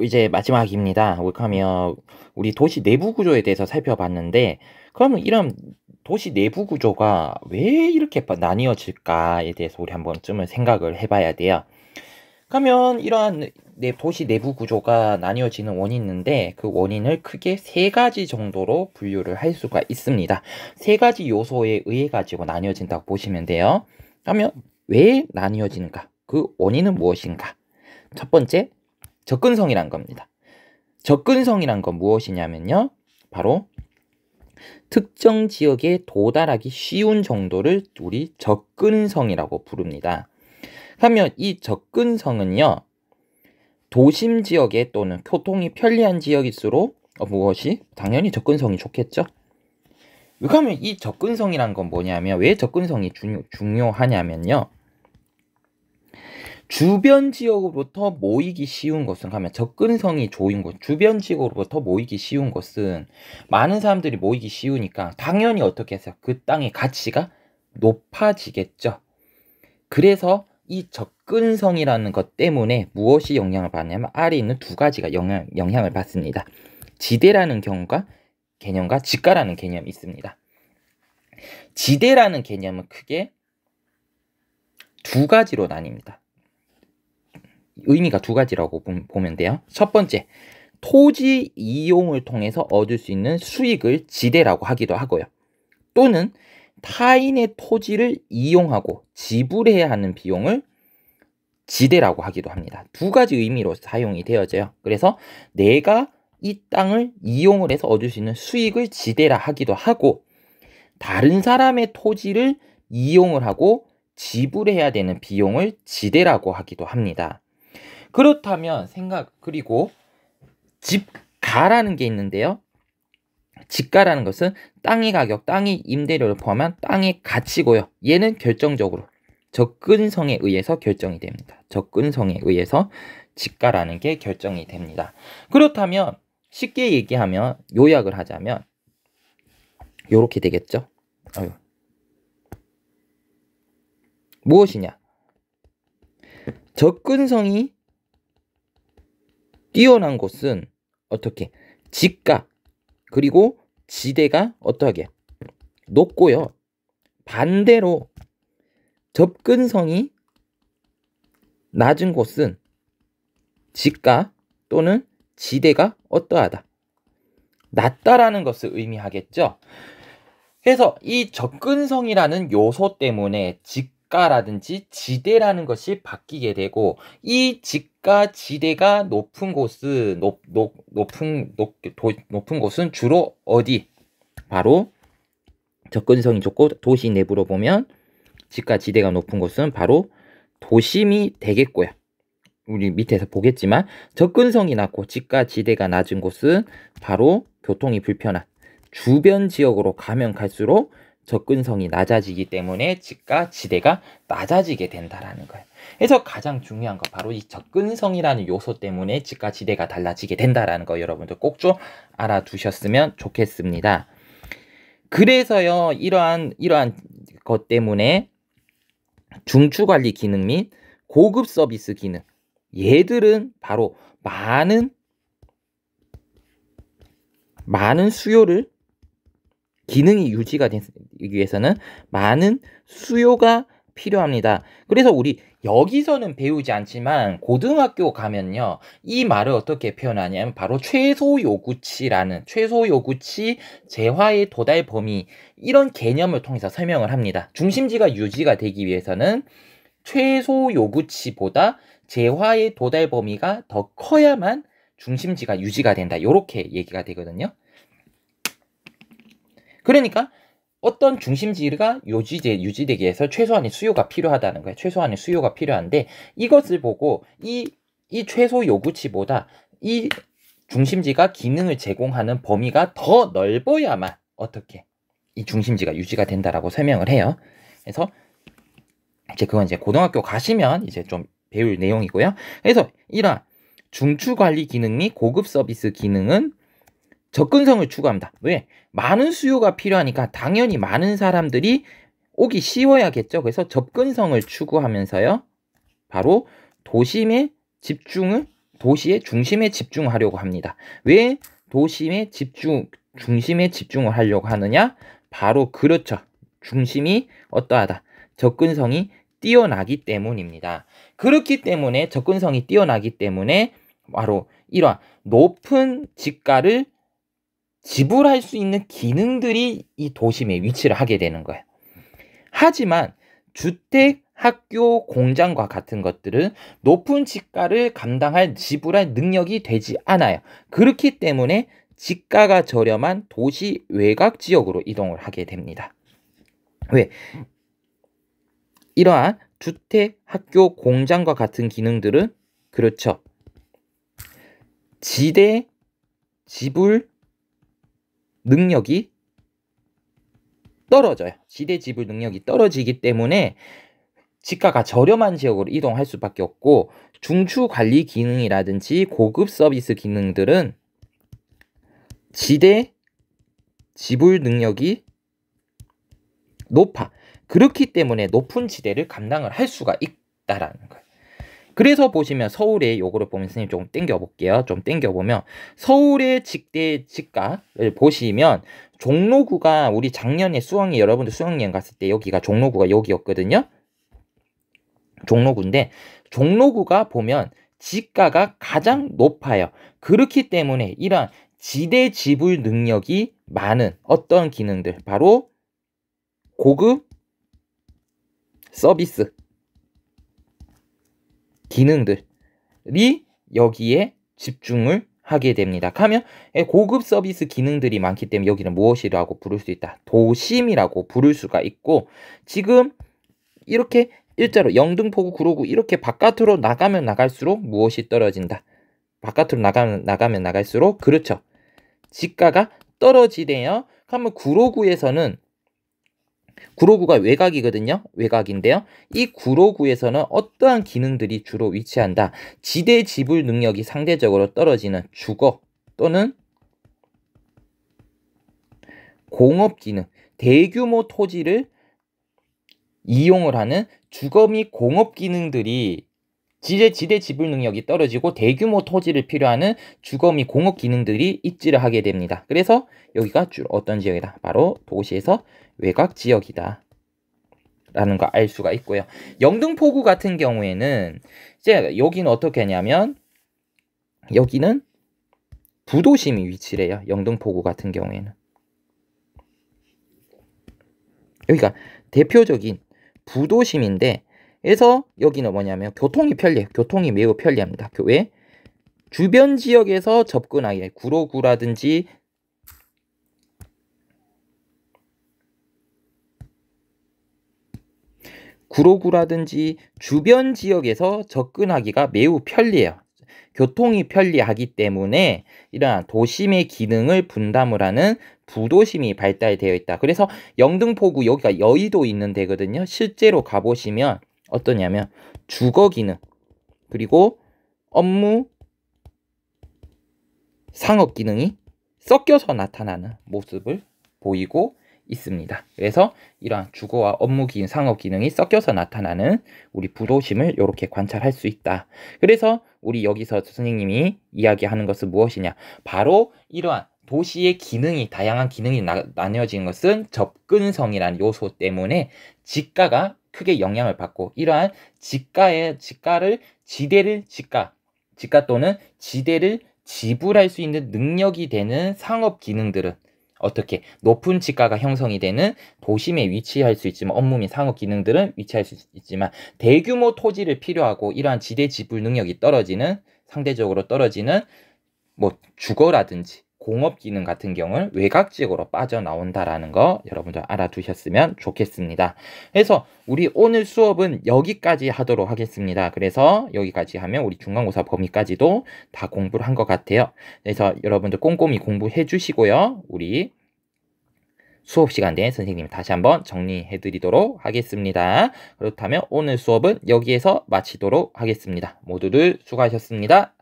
이제 마지막입니다. 그러면 우리 도시 내부 구조에 대해서 살펴봤는데, 그러면 이런 도시 내부 구조가 왜 이렇게 나뉘어질까에 대해서 우리 한 번쯤은 생각을 해봐야 돼요. 그러면 이러한 도시 내부 구조가 나뉘어지는 원인이 있는데, 그 원인을 크게 세 가지 정도로 분류를 할 수가 있습니다. 세 가지 요소에 의해 가지고 나뉘어진다고 보시면 돼요. 그러면 왜 나뉘어지는가? 그 원인은 무엇인가? 첫 번째, 접근성이란 겁니다. 접근성이란 건 무엇이냐면요, 바로 특정 지역에 도달하기 쉬운 정도를 우리 접근성이라고 부릅니다. 하면 이 접근성은요, 도심 지역에 또는 교통이 편리한 지역일수록 무엇이? 당연히 접근성이 좋겠죠. 그러면 이 접근성이란 건 뭐냐면, 왜 접근성이 중요하냐면요, 주변 지역으로부터 모이기 쉬운 것은, 하면 접근성이 좋은 곳, 주변 지역으로부터 모이기 쉬운 것은 많은 사람들이 모이기 쉬우니까 당연히 어떻게 해서 그 땅의 가치가 높아지겠죠. 그래서 이 접근성이라는 것 때문에 무엇이 영향을 받냐면, 아래 있는 두 가지가 영향을 받습니다. 지대라는 개념과 지가라는 개념이 있습니다. 지대라는 개념은 크게 두 가지로 나뉩니다. 의미가 두 가지라고 보면 돼요. 첫 번째, 토지 이용을 통해서 얻을 수 있는 수익을 지대라고 하기도 하고요. 또는 타인의 토지를 이용하고 지불해야 하는 비용을 지대라고 하기도 합니다. 두 가지 의미로 사용이 되어져요. 그래서 내가 이 땅을 이용을 해서 얻을 수 있는 수익을 지대라 하기도 하고, 다른 사람의 토지를 이용을 하고 지불해야 되는 비용을 지대라고 하기도 합니다. 그렇다면 그리고 집가라는 게 있는데요. 집가라는 것은 땅의 가격, 땅의 임대료를 포함한 땅의 가치고요. 얘는 결정적으로 접근성에 의해서 결정이 됩니다. 접근성에 의해서 집가라는 게 결정이 됩니다. 그렇다면 쉽게 얘기하면, 요약을 하자면 요렇게 되겠죠. 무엇이냐? 접근성이 뛰어난 곳은 어떻게? 집가 그리고 지대가 어떻게? 높고요. 반대로 접근성이 낮은 곳은 집가 또는 지대가 어떠하다? 낮다라는 것을 의미하겠죠. 그래서 이 접근성이라는 요소 때문에 집가라든지 지대라는 것이 바뀌게 되고, 이 집가 지대가 높은 곳은 높은 곳은 주로 어디? 바로 접근성이 좋고 도시 내부로 보면 집가 지대가 높은 곳은 바로 도심이 되겠고요. 우리 밑에서 보겠지만 접근성이 낮고 집가 지대가 낮은 곳은 바로 교통이 불편한 주변 지역으로 가면 갈수록 접근성이 낮아지기 때문에 집가 지대가 낮아지게 된다라는 거예요. 그래서 가장 중요한 거 바로 이 접근성이라는 요소 때문에 집가 지대가 달라지게 된다라는 거, 여러분들 꼭 좀 알아두셨으면 좋겠습니다. 그래서요, 이러한 것 때문에 중추관리 기능 및 고급 서비스 기능, 얘들은 바로 많은 수요를, 기능이 유지가 되기 위해서는 많은 수요가 필요합니다. 그래서 우리 여기서는 배우지 않지만 고등학교 가면요, 이 말을 어떻게 표현하냐면 바로 최소 요구치, 재화의 도달 범위, 이런 개념을 통해서 설명을 합니다. 중심지가 유지가 되기 위해서는 최소 요구치보다 재화의 도달 범위가 더 커야만 중심지가 유지가 된다, 이렇게 얘기가 되거든요. 그러니까 어떤 중심지가 유지되기 위해서 최소한의 수요가 필요하다는 거예요. 최소한의 수요가 필요한데, 이것을 보고 이 최소 요구치보다 이 중심지가 기능을 제공하는 범위가 더 넓어야만 어떻게 이 중심지가 유지가 된다라고 설명을 해요. 그래서 그건 이제 고등학교 가시면 이제 좀 배울 내용이고요. 그래서 이러한 중추관리 기능 및 고급 서비스 기능은 접근성을 추구합니다. 왜? 많은 수요가 필요하니까 당연히 많은 사람들이 오기 쉬워야겠죠. 그래서 접근성을 추구하면서요, 바로 도심의 집중을 도시의 중심에 집중하려고 합니다. 왜 중심에 집중을 하려고 하느냐? 바로 그렇죠. 중심이 어떠하다. 접근성이 뛰어나기 때문입니다. 그렇기 때문에 접근성이 뛰어나기 때문에 바로 이러한 높은 지가를 지불할 수 있는 기능들이 이 도심에 위치를 하게 되는 거예요. 하지만 주택, 학교, 공장과 같은 것들은 높은 지가를 지불할 능력이 되지 않아요. 그렇기 때문에 지가가 저렴한 도시 외곽 지역으로 이동을 하게 됩니다. 왜? 이러한 주택, 학교, 공장과 같은 기능들은 그렇죠. 지대 지불 능력이 떨어져요. 지대 지불 능력이 떨어지기 때문에 지가가 저렴한 지역으로 이동할 수밖에 없고, 중추 관리 기능이라든지 고급 서비스 기능들은 지대 지불 능력이 높아. 그렇기 때문에 높은 지대를 감당을 할 수가 있다라는 거예요. 그래서 보시면 서울의 요거를 보면 선생님 조금 땡겨볼게요. 좀 땡겨보면 서울의 지가를 보시면 종로구가 우리 작년에 여러분들 수학여행 갔을 때 여기가 종로구가 여기였거든요. 종로구인데 종로구가 보면 지가가 가장 높아요. 그렇기 때문에 이러한 지대 지불 능력이 많은 어떤 기능들, 바로 고급 서비스 기능들이 여기에 집중을 하게 됩니다. 하면 고급 서비스 기능들이 많기 때문에 여기는 무엇이라고 부를 수 있다? 도심이라고 부를 수가 있고, 지금 이렇게 일자로 영등포구, 구로구 이렇게 바깥으로 나가면 나갈수록 무엇이 떨어진다? 바깥으로 나가면 나갈수록 그렇죠. 지가가 떨어지대요. 그러면 구로구가 외곽이거든요. 외곽인데요. 이 구로구에서는 어떠한 기능들이 주로 위치한다? 지대 지불 능력이 상대적으로 떨어지는 주거 또는 공업 기능, 대규모 토지를 이용을 하는 주거 및 공업 기능들이 지대 지불 능력이 떨어지고 대규모 토지를 필요하는 주거 및 공업 기능들이 입지를 하게 됩니다. 그래서 여기가 주로 어떤 지역이다? 바로 도시에서 외곽 지역이다 라는 거 알 수가 있고요. 영등포구 같은 경우에는 이제 여기는 어떻게 하냐면 여기는 부도심이 위치를 해요. 영등포구 같은 경우에는 여기가 대표적인 부도심인데, 그래서 여기는 뭐냐면 교통이 편리해요. 교통이 매우 편리합니다. 왜? 주변 지역에서 접근하기, 구로구라든지 주변 지역에서 접근하기가 매우 편리해요. 교통이 편리하기 때문에 이러한 도심의 기능을 분담을 하는 부도심이 발달되어 있다. 그래서 영등포구, 여기가 여의도 있는 데거든요. 실제로 가보시면 어떠냐면 주거 기능 그리고 업무 상업 기능이 섞여서 나타나는 모습을 보이고 있습니다. 그래서 이러한 주거와 업무 기능, 상업 기능이 섞여서 나타나는 우리 부도심을 이렇게 관찰할 수 있다. 그래서 우리 여기서 선생님이 이야기하는 것은 무엇이냐? 바로 이러한 도시의 기능이, 다양한 기능이 나뉘어진 것은 접근성이라는 요소 때문에 지가가 크게 영향을 받고, 이러한 지가 또는 지대를 지불할 수 있는 능력이 되는 상업 기능들은 어떻게 높은 지가가 형성이 되는 도심에 위치할 수 있지만, 업무 및 상업 기능들은 위치할 수 있지만 대규모 토지를 필요하고 이러한 지대 지불 능력이 상대적으로 떨어지는 주거라든지 공업 기능 같은 경우는 외곽 지역으로 빠져나온다라는 거 여러분들 알아두셨으면 좋겠습니다. 그래서 우리 오늘 수업은 여기까지 하도록 하겠습니다. 그래서 여기까지 하면 우리 중간고사 범위까지도 다 공부를 한 것 같아요. 그래서 여러분들 꼼꼼히 공부해 주시고요. 우리 수업 시간에 선생님이 다시 한번 정리해 드리도록 하겠습니다. 그렇다면 오늘 수업은 여기에서 마치도록 하겠습니다. 모두들 수고하셨습니다.